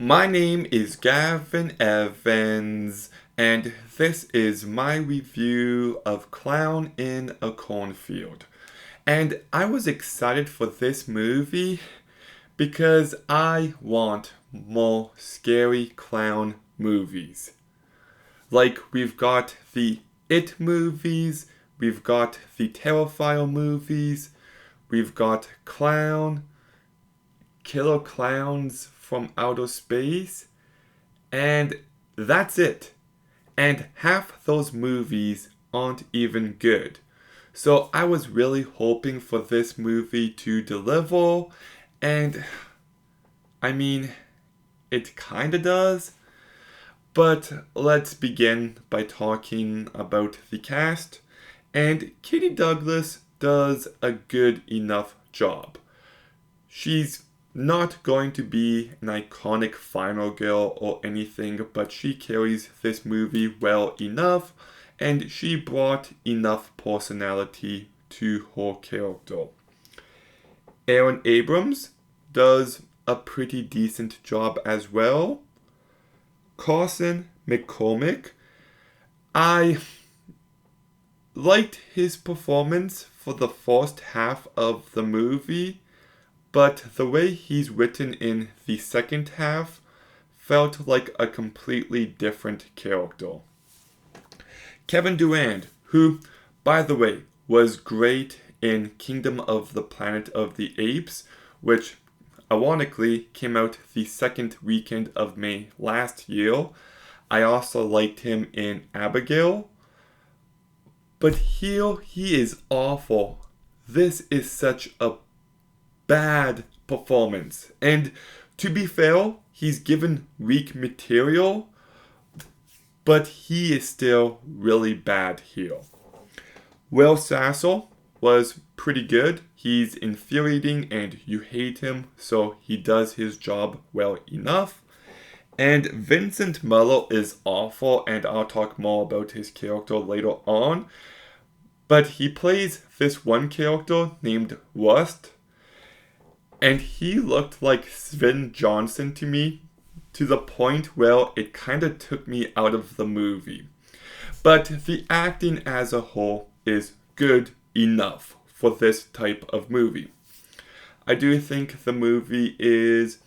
My name is Gavin Evans, and this is my review of Clown in a Cornfield. And I was excited for this movie because I want more scary clown movies. Like, we've got the It movies, we've got the Terrifier movies, we've got Killer Clowns from Outer Space, and that's it. And half those movies aren't even good. So I was really hoping for this movie to deliver, and I mean, it kinda does. But let's begin by talking about the cast, and Katie Douglas does a good enough job. She's not going to be an iconic final girl or anything, but she carries this movie well enough, and she brought enough personality to her character. Aaron Abrams does a pretty decent job as well. Carson McCormick, I liked his performance for the first half of the movie, but the way he's written in the second half felt like a completely different character. Kevin Durand, who, by the way, was great in Kingdom of the Planet of the Apes, which ironically came out the second weekend of May last year. I also liked him in Abigail. But here he is awful. This is such a bad performance. And to be fair, he's given weak material, but he is still really bad here. Will Sasso was pretty good. He's infuriating and you hate him, so he does his job well enough. And Vincent Mello is awful, and I'll talk more about his character later on. But he plays this one character named Rust, and he looked like Sven Johnson to me, to the point where it kind of took me out of the movie. But the acting as a whole is good enough for this type of movie. I do think the movie is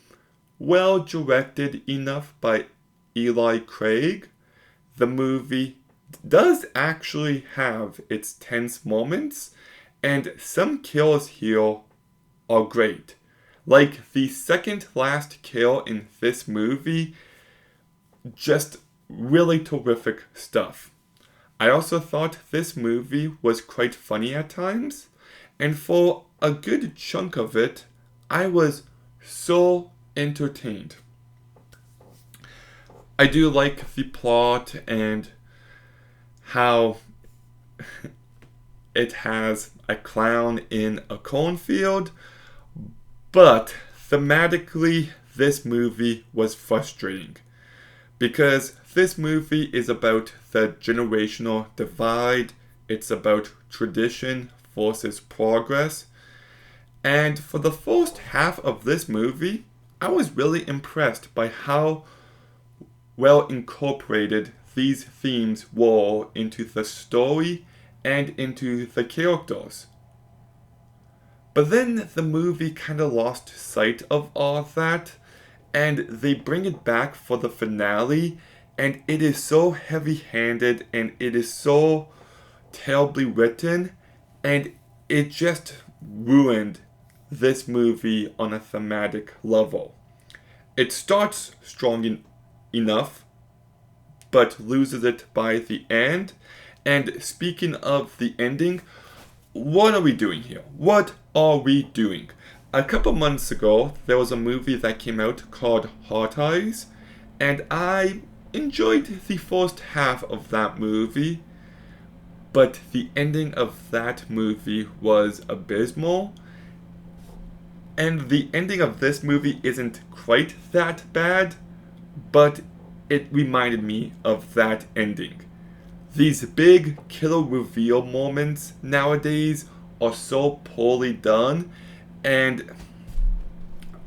well directed enough by Eli Craig. The movie does actually have its tense moments, and some kills here are great. Like the second last kill in this movie, just really terrific stuff. I also thought this movie was quite funny at times, and for a good chunk of it, I was so entertained. I do like the plot and how it has a clown in a cornfield, but thematically, this movie was frustrating because this movie is about the generational divide. It's about tradition versus progress. And for the first half of this movie, I was really impressed by how well incorporated these themes were into the story and into the characters. But then the movie kind of lost sight of all that, and they bring it back for the finale, and it is so heavy-handed, and it is so terribly written, and it just ruined this movie on a thematic level. It starts strong enough, but loses it by the end. And speaking of the ending, what are we doing here? What are we doing? A couple months ago, there was a movie that came out called Heart Eyes, and I enjoyed the first half of that movie, but the ending of that movie was abysmal. And the ending of this movie isn't quite that bad, but it reminded me of that ending. These big killer reveal moments nowadays are so poorly done, and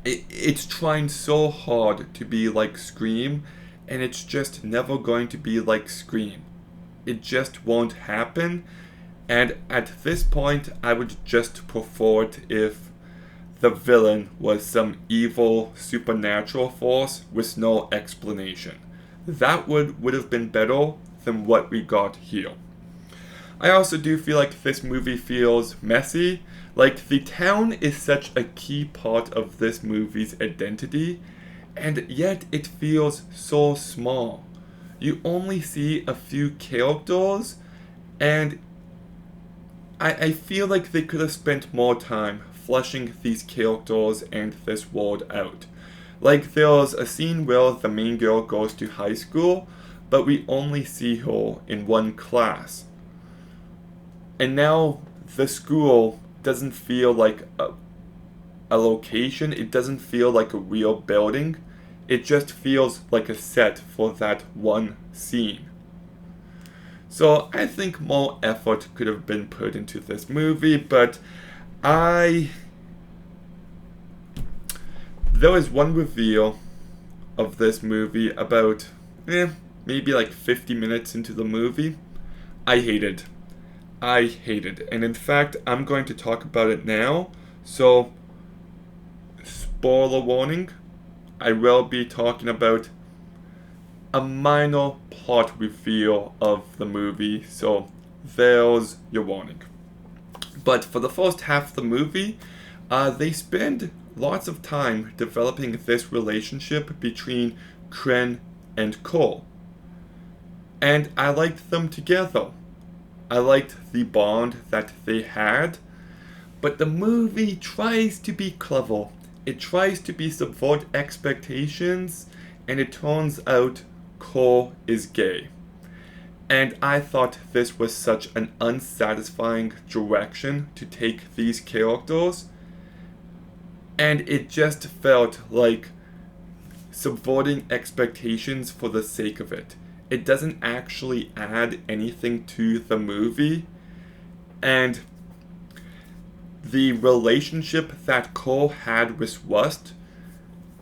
it's trying so hard to be like Scream, and it's just never going to be like Scream. It just won't happen. And at this point, I would just prefer it if the villain was some evil supernatural force with no explanation. That would have been better than what we got here. I also do feel like this movie feels messy. Like, the town is such a key part of this movie's identity, and yet it feels so small. You only see a few characters, and I feel like they could have spent more time fleshing these characters and this world out. Like, there's a scene where the main girl goes to high school, but we only see her in one class. And now the school doesn't feel like a location, it doesn't feel like a real building, it just feels like a set for that one scene. So I think more effort could have been put into this movie, but there was one reveal of this movie about, maybe like 50 minutes into the movie. I hated. And in fact, I'm going to talk about it now. So, spoiler warning, I will be talking about a minor plot reveal of the movie. So, there's your warning. But for the first half of the movie, they spend lots of time developing this relationship between Kren and Cole. And I liked them together. I liked the bond that they had. But the movie tries to be clever. It tries to be subvert expectations, and it turns out Cole is gay. And I thought this was such an unsatisfying direction to take these characters. And it just felt like subverting expectations for the sake of it. It doesn't actually add anything to the movie. And the relationship that Cole had with Rust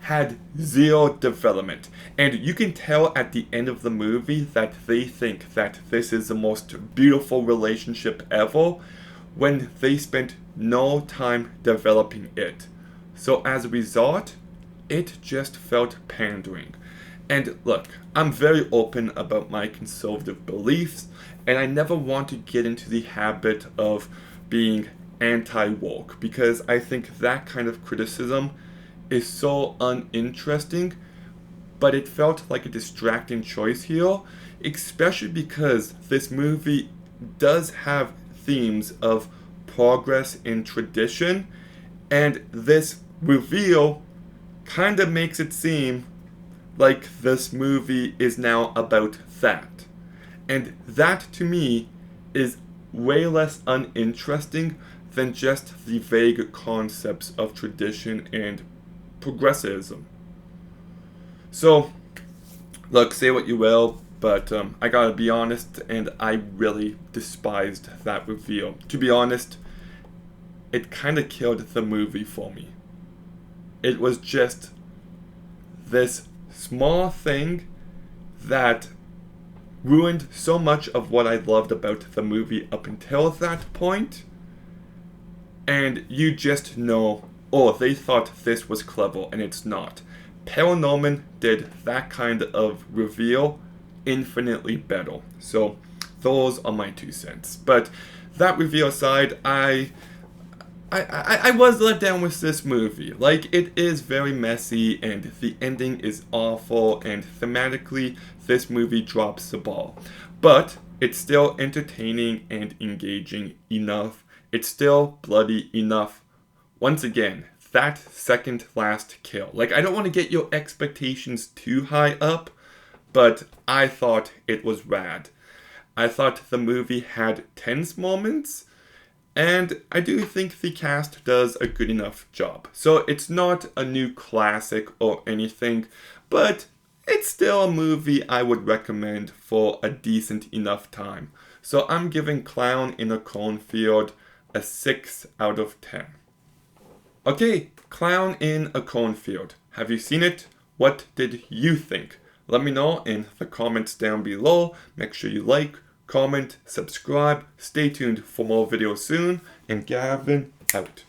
had zero development. And you can tell at the end of the movie that they think that this is the most beautiful relationship ever when they spent no time developing it. So as a result, it just felt pandering. And look, I'm very open about my conservative beliefs, and I never want to get into the habit of being anti-woke, because I think that kind of criticism is so uninteresting, but it felt like a distracting choice here, especially because this movie does have themes of progress in tradition, and this reveal kind of makes it seem like this movie is now about that. And that, to me, is way less uninteresting than just the vague concepts of tradition and progressivism. So, look, say what you will, but I gotta be honest, and I really despised that reveal. To be honest, it kind of killed the movie for me. It was just this small thing that ruined so much of what I loved about the movie up until that point. And you just know, oh, they thought this was clever, and it's not. Paranorman did that kind of reveal infinitely better. So those are my 2 cents. But that reveal aside, I was let down with this movie. Like, it is very messy, and the ending is awful, and thematically, this movie drops the ball. But it's still entertaining and engaging enough. It's still bloody enough. Once again, that second last kill. Like, I don't want to get your expectations too high up, but I thought it was rad. I thought the movie had tense moments, and I do think the cast does a good enough job. So it's not a new classic or anything, but it's still a movie I would recommend for a decent enough time. So I'm giving Clown in a Cornfield a 6 out of 10. Okay, Clown in a Cornfield. Have you seen it? What did you think? Let me know in the comments down below. Make sure you like, comment, subscribe. Stay tuned for more videos soon. And Gavin out.